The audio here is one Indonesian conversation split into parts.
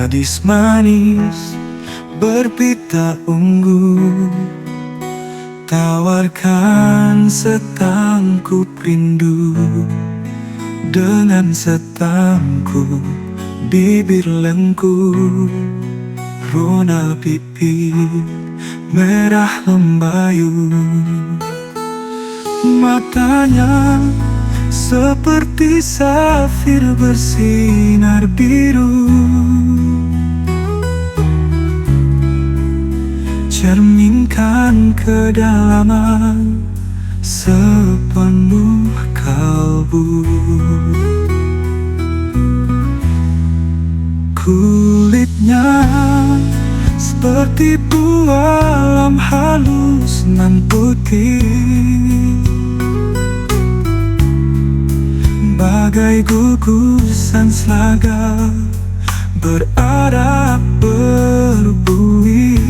gadis manis berpita ungu, tawarkan setangkup rindu dengan setangkup bibir lengkung, rona pipi merah lembayu. Matanya seperti safir bersinar biru, cerminkan kedalaman sepenuh kalbu. Kulitnya seperti buah alam halus nan putih, bagai gugusan selaga berarak berbuih.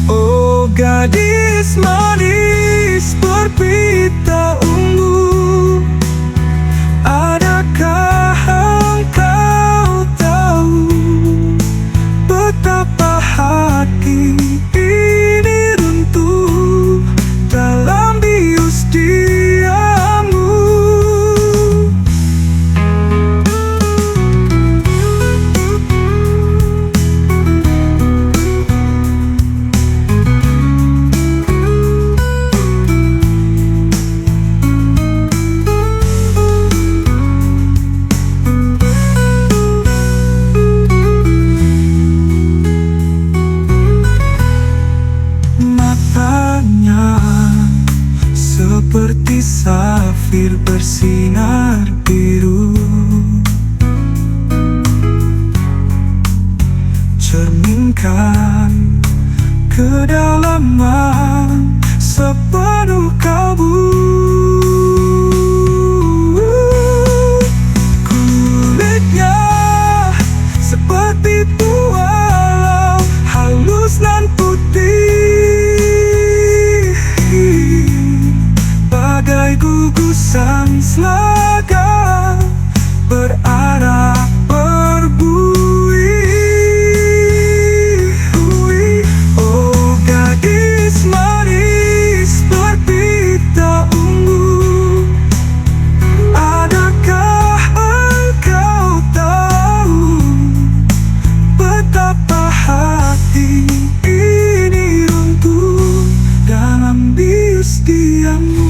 Oh gadis manis berpita ungu, adakah engkau tahu betapa hati ini runtuh dalam bius diammu? Matanya seperti safir bersinar biru, cerminkan kedalaman sepenuh kalbu. Kulitnya seperti buah halus nan putih, bagai gugusan selaga berarak berbuih. Oh gadis manis berpita ungu, adakah engkau tahu betapa hati ini runtuh dalam bius diammu?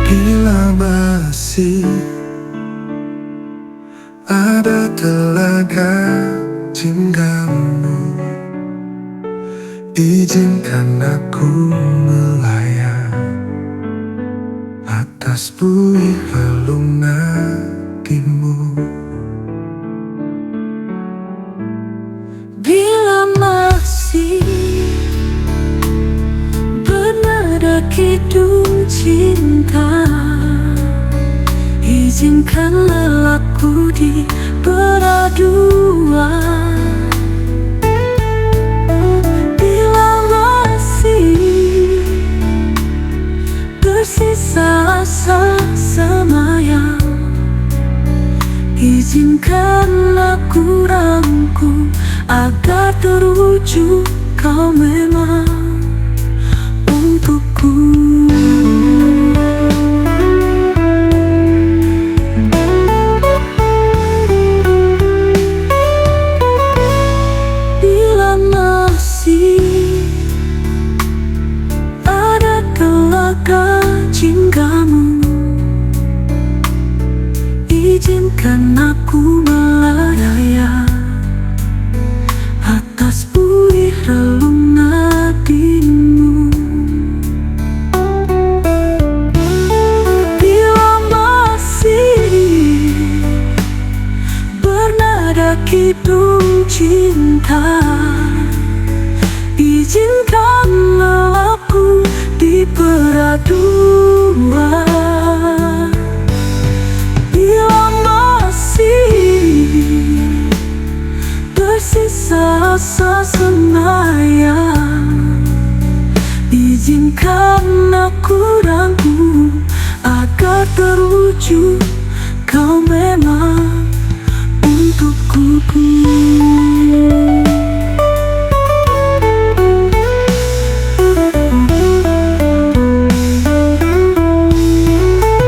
Bila masih ada telaga jinggamu, izinkan aku melayang atas buih relung nadimu. Bila masih bernada kidung cinta, izinkan lelaku di peraduan. Bila masih tersisa asa semayang, izinkan aku rangkum agar terwujud kau memang untukku. Bila masih ada telaga jinggamu, izinkan aku kidung cinta. Izinkanlah aku diperadua. Bila masih tersisa asa semayang, izinkan aku ragu agar terwujud kau memang untukku.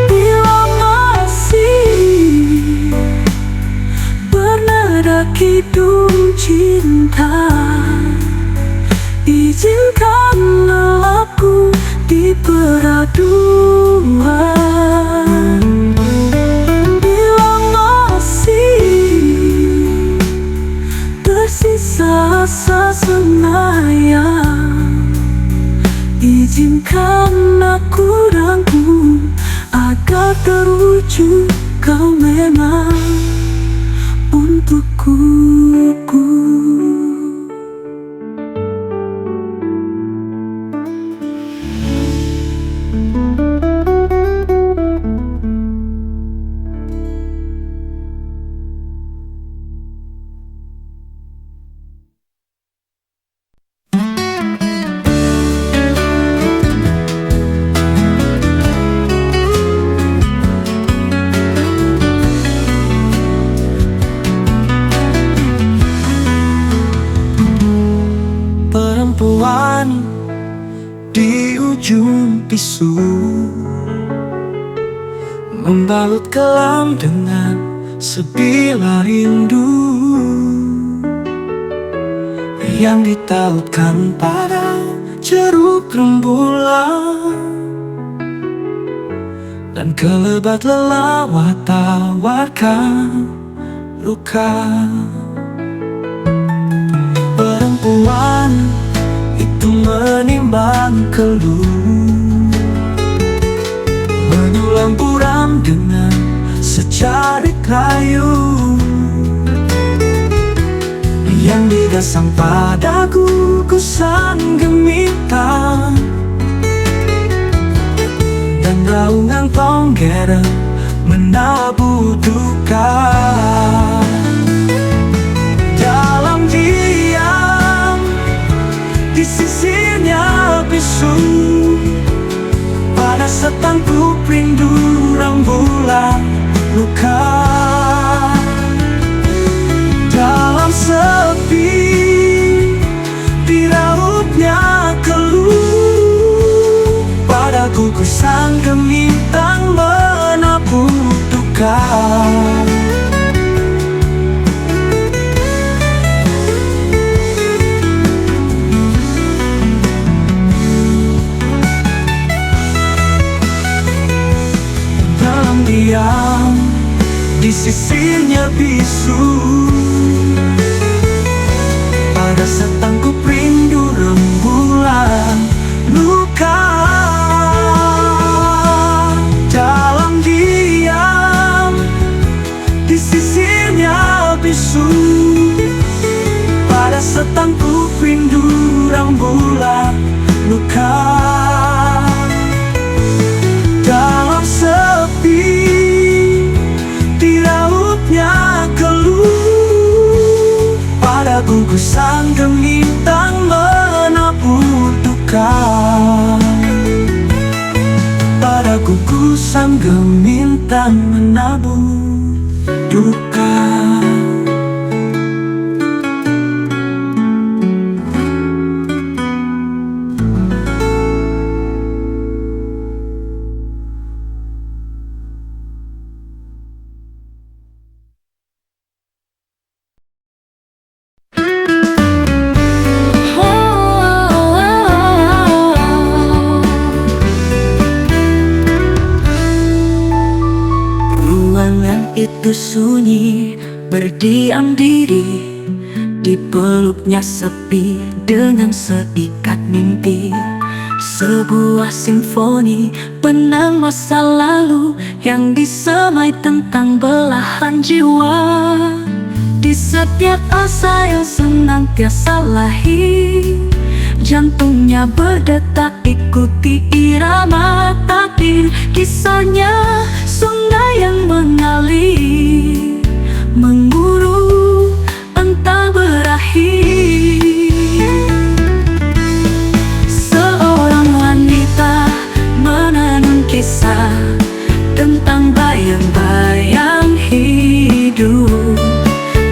Bila masih bernada kidung cinta, izinkanlah aku diperadua. Bila masih tersisa asa semayang, izinkan aku ragu agar terwujud kau memang untukku. Perempuan di ujung pisu membalut kelam dengan sebilah rindu yang ditautkan pada ceruk rembulan, dan kelebat lelawar tawarkan luka. Perempuan itu menimbang keluh, menyulam buram dengan secarik kayu yang digasang pada gugusan gemitan dan raungan tonggera menabuh duka. Dalam diam di sisirnya bisu, pada setangkup rindu rembulan luka. Dalam sepi diraupnya keluh, pada gugusan gemitan menabuh duka. Diam di sisirnya bisu, pada setangkup rindu rembulan luka. Dalam diam di sisirnya bisu, pada setangkup rindu rembulan luka. Dalam sepi diraupnya keluh, pada gugusan gemitan menabuh duka. Pada gugusan gemitan menabuh duka. Itu sunyi berdiam diri, di peluknya sepi dengan seikat mimpi. Sebuah simfoni benang masa lalu yang disemai tentang belahan jiwa. Di setiap asa yang senantiasa lahir, jantungnya berdetak ikuti irama takdir. Kisahnya sungai yang mengalir, mengurung entah berakhir. Seorang wanita menenun kisah tentang bayang-bayang hidup.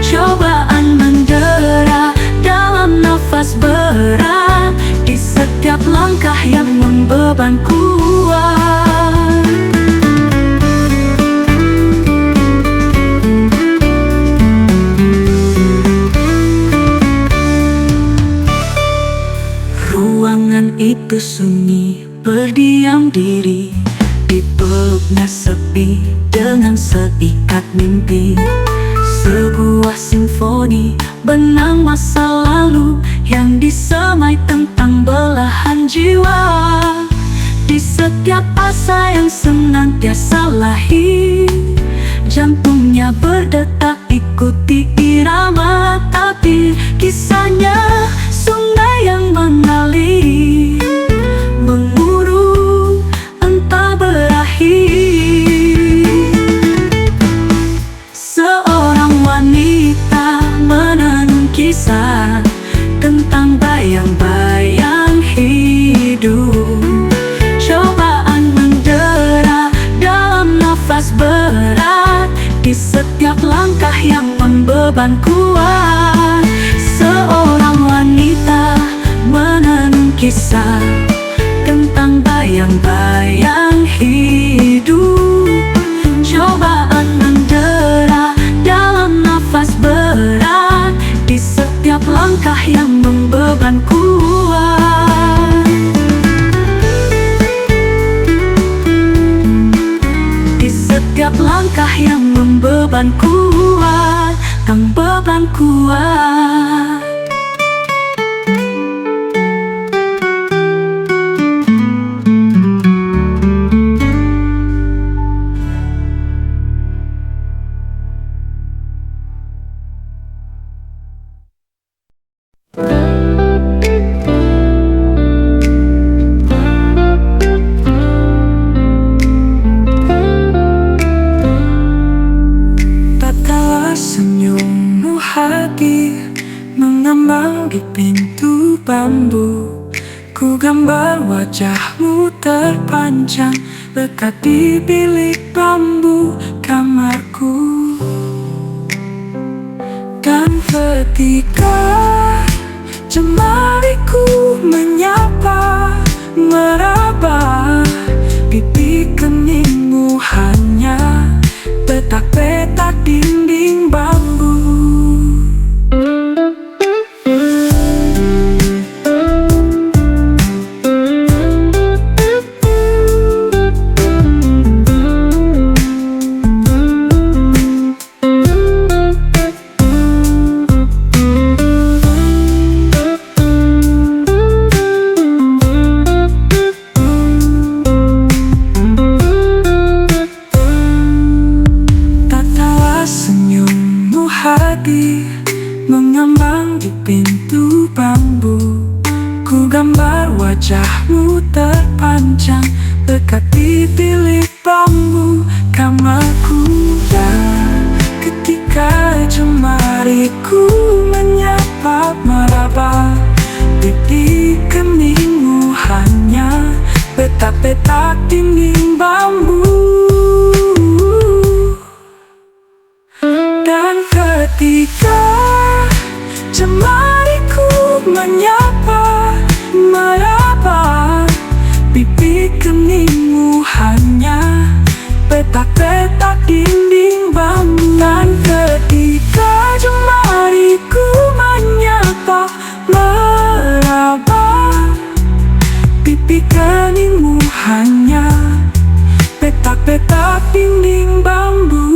Cobaan mendera dalam nafas berat, di setiap langkah yang membeban kuat. Ruangan itu sunyi, berdiam diri, dipeluknya sepi dengan seikat mimpi. Sebuah simfoni benang masa lalu yang disemai tentang belahan jiwa. Di setiap asa yang senantiasa lahir, jantungnya berdetak ikuti irama takdir. Kisahnya sungai yang mengalir, mengurung entah berakhir. Seorang wanita menenun kisah tentang bayang-bayang hidup. Cobaan mendera dalam nafas berat, di setiap langkah yang membeban kuat. Seorang wanita menenun kisah tentang bayang-bayang hidup. Cobaan mendera dalam nafas berat, di setiap langkah yang membeban kuat. Di setiap langkah yang membeban kuat, kang beban kuat. Tatkala senyummu hadir mengambang di pintu bambu, ku gambar wajahmu terpanjang lekat di bilik bambu kamarku. Dan ketika jemariku menyapa, meraba, pipi keningmu hanya petak-petak dinding bambu. Mengambang di pintu bambu, ku gambar wajahmu terpanjang lekat di bilik bambu kamarku. Dan ketika jemariku menyapa, meraba, pipi keningmu hanya petak-petak dinding bambu. Dan ketika jemariku menyapa, meraba, pipi keningmu hanya petak-petak dinding bambu. Dan ketika jemariku menyapa, meraba, pipi keningmu hanya petak-petak dinding bambu.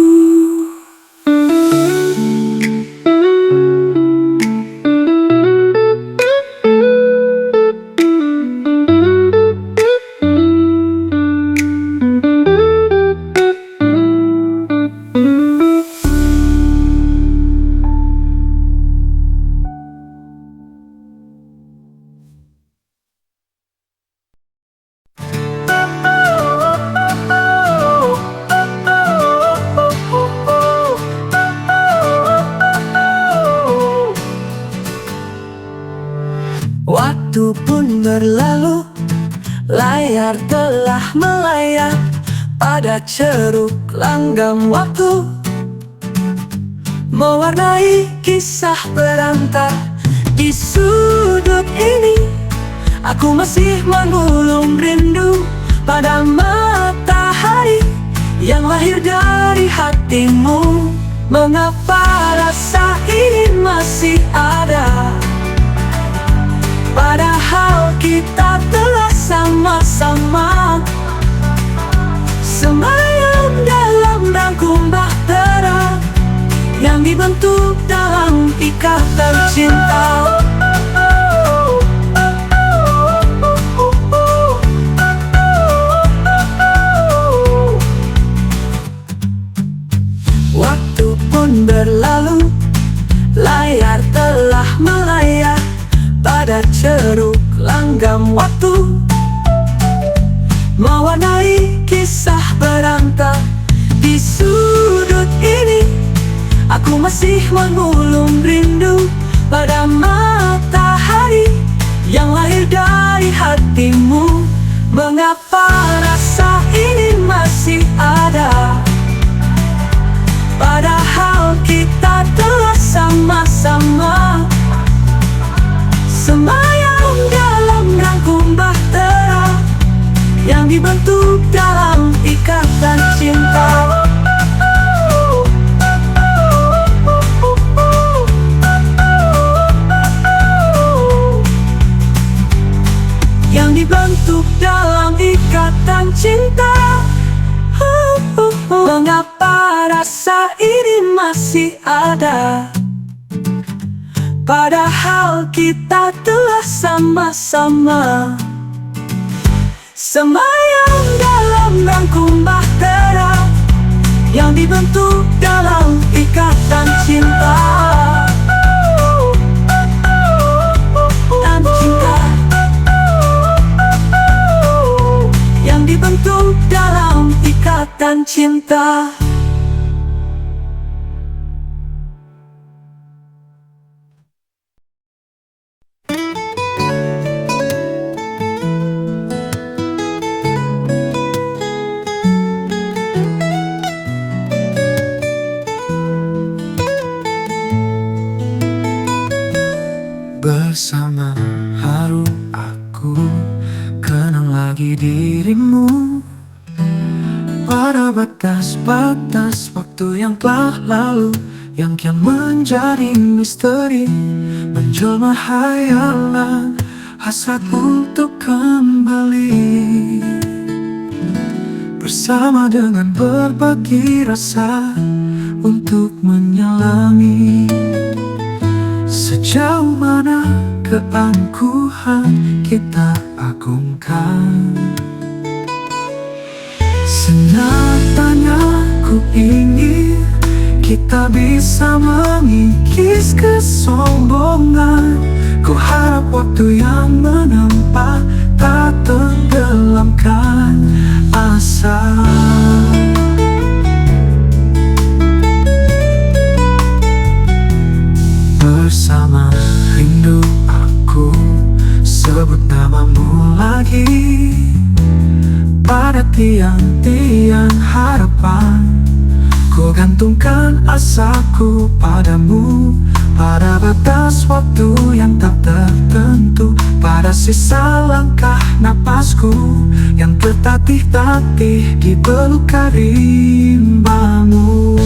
Waktu pun berlalu, layar telah melayang pada ceruk langgam waktu, mewarnai kisah berantar. Di sudut ini aku masih mengulung rindu pada matahari yang lahir dari hatimu. Mengapa rasa ini masih ada, padahal kita telah sama-sama semayam dalam rangkum bahtera yang dibentuk dalam ikatan cinta. Waktu pun berlalu, layar telah melayang pada ceruk langgam waktu, mewarnai kisah berantar. Di sudut ini aku masih mengulung rindu pada matahari yang lahir dari hatimu. Mengapa rasa ini masih ada, padahal kita telah sama-sama semayam dalam rangkum bahtera yang dibentuk dalam ikatan cinta. Yang dibentuk dalam ikatan cinta. Mengapa rasa ini masih ada, padahal kita telah sama-sama semayam dalam rangkum bahtera yang dibentuk dalam ikatan cinta. Dan cinta yang dibentuk dalam ikatan cinta. Bersama haru aku kenang lagi dirimu pada batas-batas waktu yang telah lalu, yang kian menjadi misteri, menjelma hayalan hasrat untuk kembali bersama dengan berbagi rasa untuk menyelami. Sejauh mana keangkuhan kita agungkan, senatanya ku ingin kita bisa mengikis kesombongan. Ku harap waktu yang menempa tak tenggelamkan asa. Bersama rindu aku sebut namamu lagi pada tiang-tiang harapan. Ku gantungkan asaku padamu pada batas waktu yang tak tertentu, pada sisa langkah napasku yang tertatih-tatih di peluk rimbamu.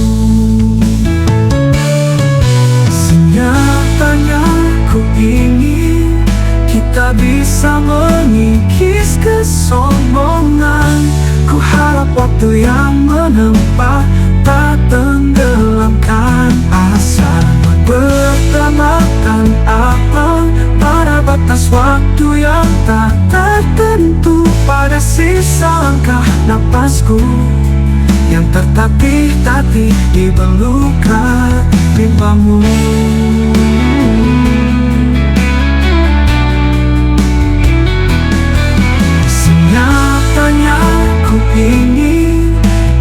Senyatanya ku ingin kita bisa mengikis kesombongan. Ku harap waktu yang menempa tak tenggelamkan asa. Bertamakan apa pada batas waktu yang tak tertentu, pada sisa langkah napasku yang tertatih-tatih di beluk rimbamu. Senyatanya ku ingin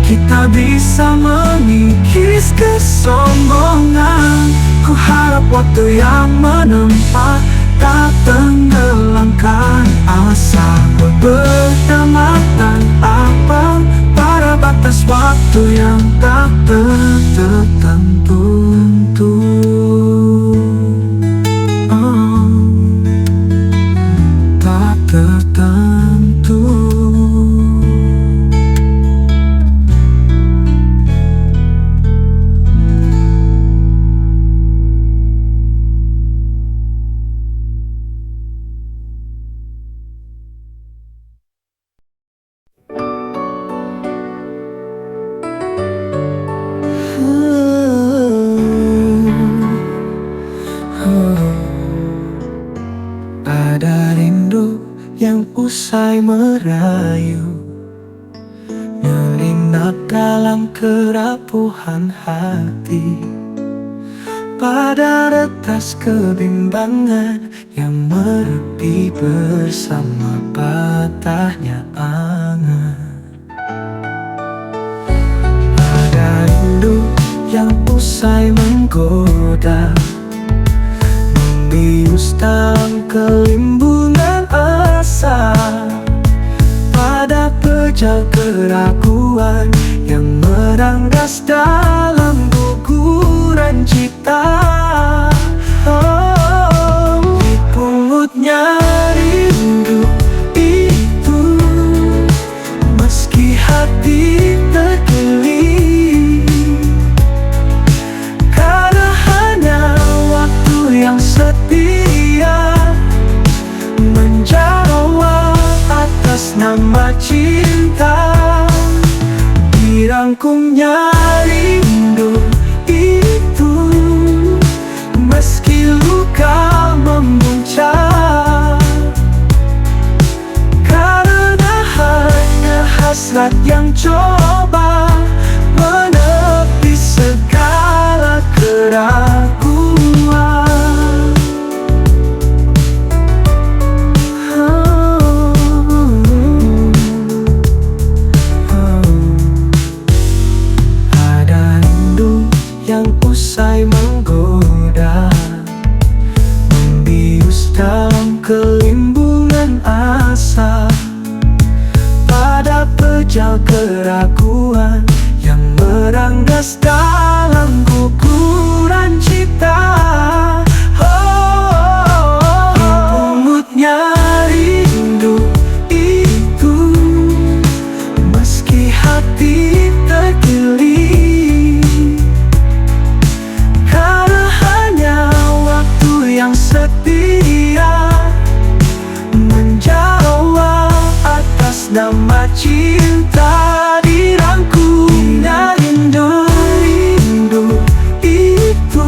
kita bisa mengikis kesombongan. Ku harap waktu yang menempa tak tenggelam asa berdamatan abang pada batas waktu yang tak tertentu. Tak tertentu. Ada rindu yang usai merayu, nyelinap dalam kerapuhan hati. Pada retas kebimbangan yang merepi bersama patahnya angan. Ada rindu yang usai menggoda, membius dalam kelimbungan asa. Pada pejal keraguan yang meranggas dalam guguran cipta. Dipungutnya rindu itu, meski hati terkilir, karena hanya waktu yang setia menjawab atas nama cinta. Dirangkumnya rindu itu, meski luka memuncak, karena hanya hasrat yang coba menepi segala keraguan. Ada rindu yang usai menggoda, membius dalam kelimbungan asa. Pada pejal keraguan yang meranggas dalam guguran cipta. Dipungutnya rindu itu, meski hati terkilir, karena hanya waktu yang setia menjawab atas nama cinta. Dirangkumnya rindu itu,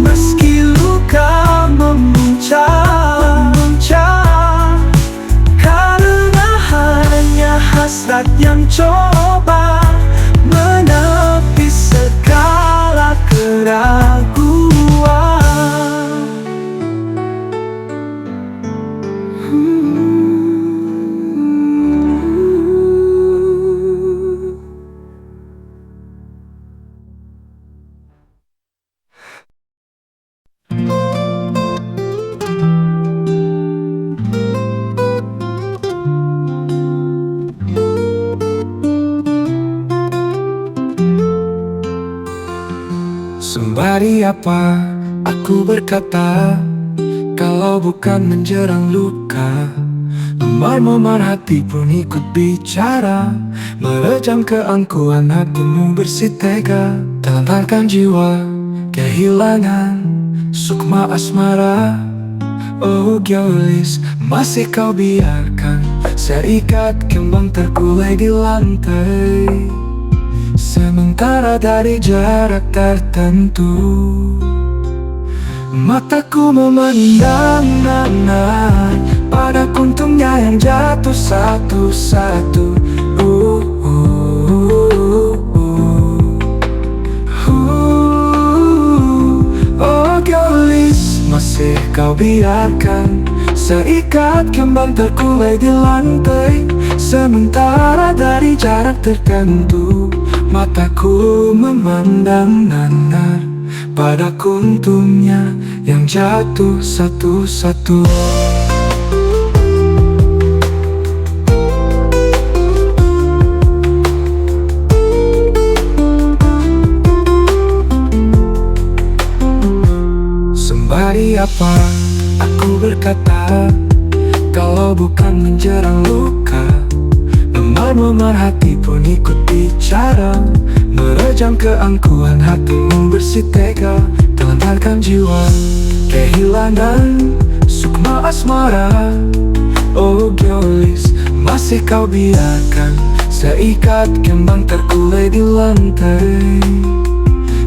meski luka memuncak, karena hanya hasrat yang coba menepi segala keraguan. Sembari apa aku berkata, kalau bukan menjerang luka, memar-memar hati pun ikut bicara, merejam keangkuhan hatimu bersih tega. Telantarkan jiwa kehilangan sukma asmara. Oh Gyolis, masih kau biarkan seikat kembang terkulai di lantai, sementara dari jarak tertentu mataku memandang pada kuntungnya yang jatuh satu-satu. Oh Gyolis, masih kau biarkan seikat kembang terkulai di lantai, sementara dari jarak tertentu mataku memandang nanar pada kuntungnya yang jatuh satu-satu. Abadi apa aku berkata, kalau bukan menjerang luka. Memar-memar hati pun ikut bicara, merejam keangkuhan hatimu bersih tega, telantarkan jiwa kehilangan sukma asmara. Oh geolis, masih kau biarkan seikat kembang terkulai di lantai,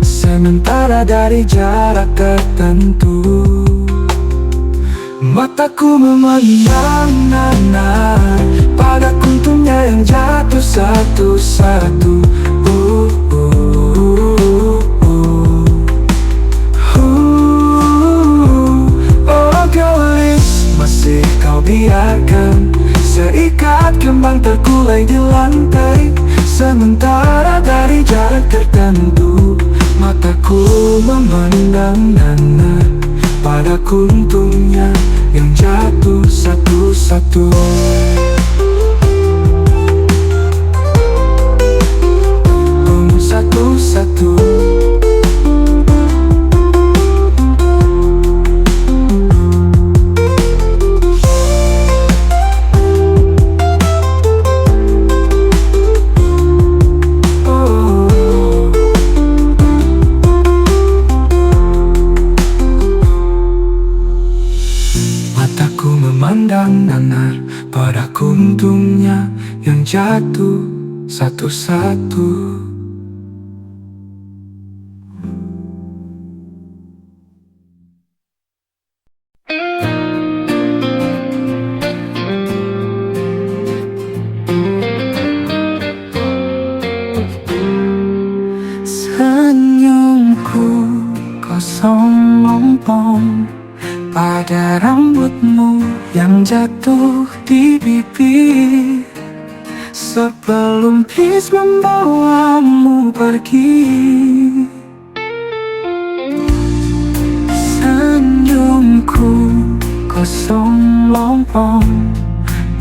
sementara dari jarak tertentu mataku memandang nanar pada kuntumnya yang jatuh satu-satu. Oh geolis, masih kau biarkan seikat kembang terkulai di lantai, sementara dari jarak tertentu mataku memandang nanar pada kuntumnya yang jatuh satu-satu. Satu-satu. Mataku memandang nanar pada kuntumnya yang jatuh satu-satu. Senyumku kosong lompong pada rambutmu yang jatuh di bibir, sebelum bis membawamu pergi. Senyumku kosong lompong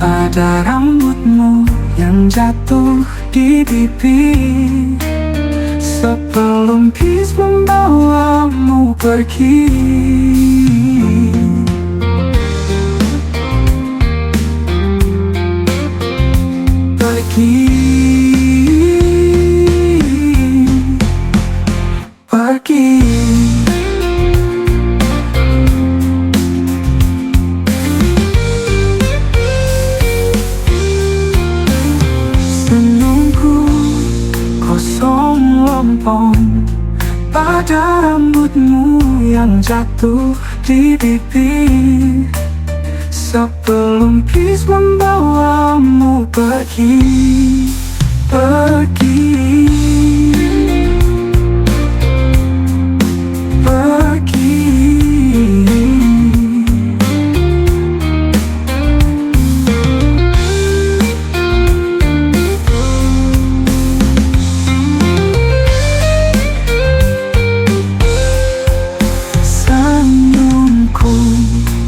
pada rambutmu yang jatuh di bibir, sebelum bis membawamu pergi. Pergi. Senyumku kosong lompong pada rambutmu yang jatuh di bibir, sebelum bis membawamu pergi. Pergi.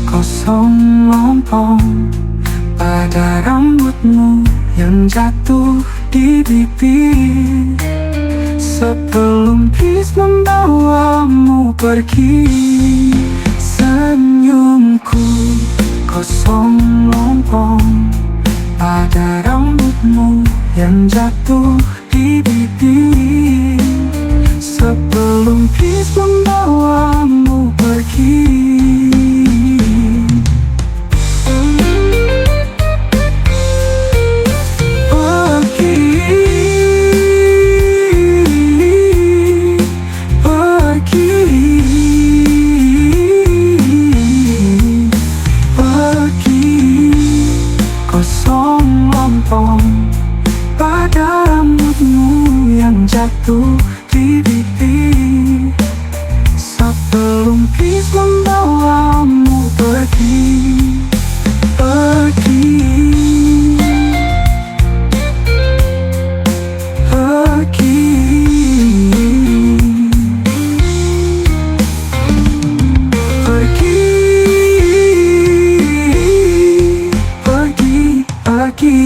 Kosong lompong pada rambutmu yang jatuh di bibir, sebelum bis membawamu pergi. Senyumku kosong lompong pada rambutmu yang jatuh di bibir, sebelum bis membawamu pergi. Kosong lompong pada rambutmu yang jatuh di bibir, sebelum bis membawamu pergi. Pergi. Pergi. Pergi. Pergi.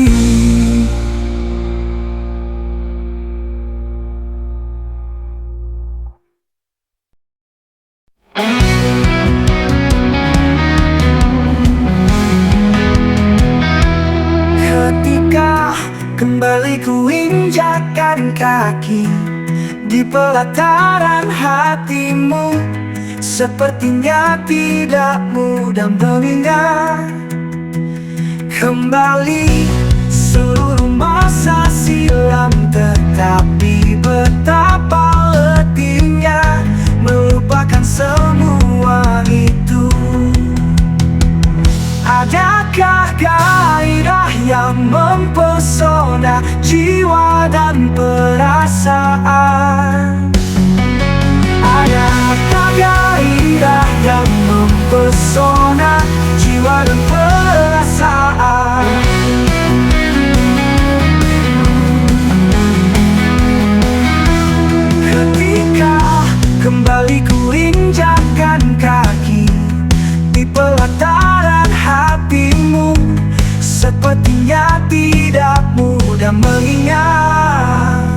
kaki di pelataran hatimu. Sepertinya tidak mudah mengingat kembali seluruh masa silam, tetapi betapa letihnya melupakan semua itu. Adakah gairah yang mempesona jiwa dan perasaan? Adakah gairah yang mempesona jiwa dan perasaan? Ketika kembali ku injakkan kaki di pelataran hatimu, sepertinya tidak mudah mengingat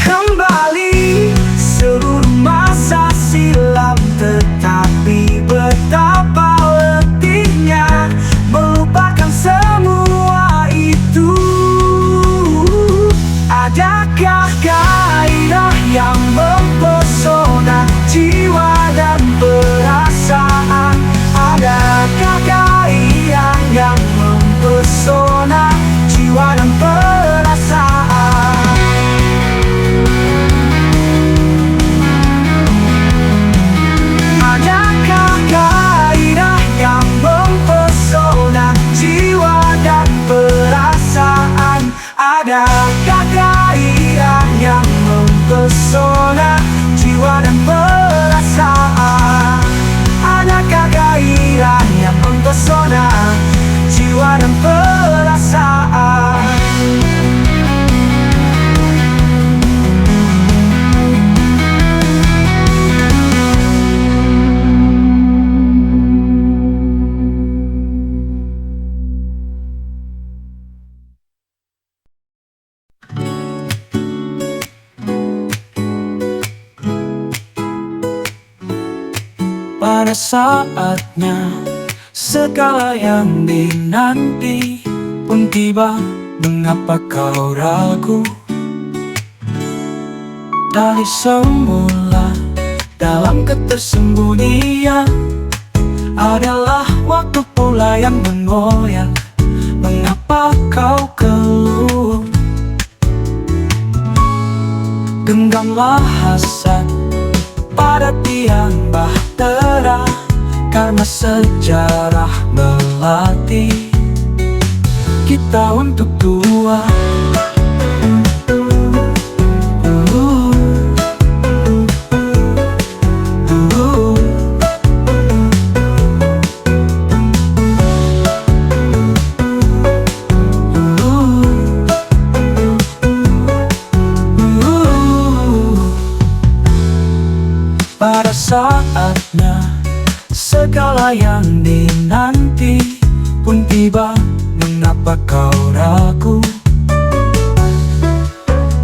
kembali seluruh masa silam, tetapi betapa letihnya melupakan semua itu. Adakah gairah yang mempesona jiwa dan perasaan? Adakah gairah yang mempesona jiwa dan perasaan? Adakah gairah yang mempesona jiwa dan perasaan? Adakah gairah yang mempesona jiwa dan perasaan? Adakah gairah yang mempesona jiwa dan perasaan? Pada saatnya segala yang dinanti pun tiba. Mengapa kau ragu? Dari semula dalam ketersembunyian adalah waktu pula yang mengoyak. Mengapa kau keluh? Genggamlah hasad pada tiang bahtera, karena sejarah melatih kita untuk tua. Pada saatnya segala yang dinanti pun tiba. Mengapa kau ragu?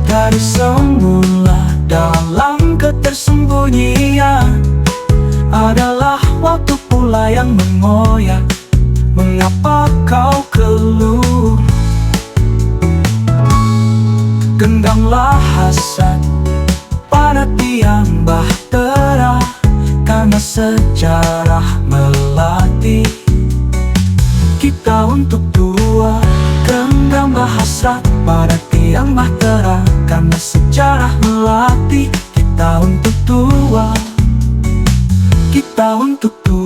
Dari semula dalam ketersembunyian adalah waktu pula yang mengoyak. Mengapa kau keluh? Genggamlah hasad pada tiang bahtera, karena sejarah melatih kita untuk tua. Genggamlah hasrat pada tiang bahtera, karena sejarah melatih kita untuk tua. Kita untuk tua.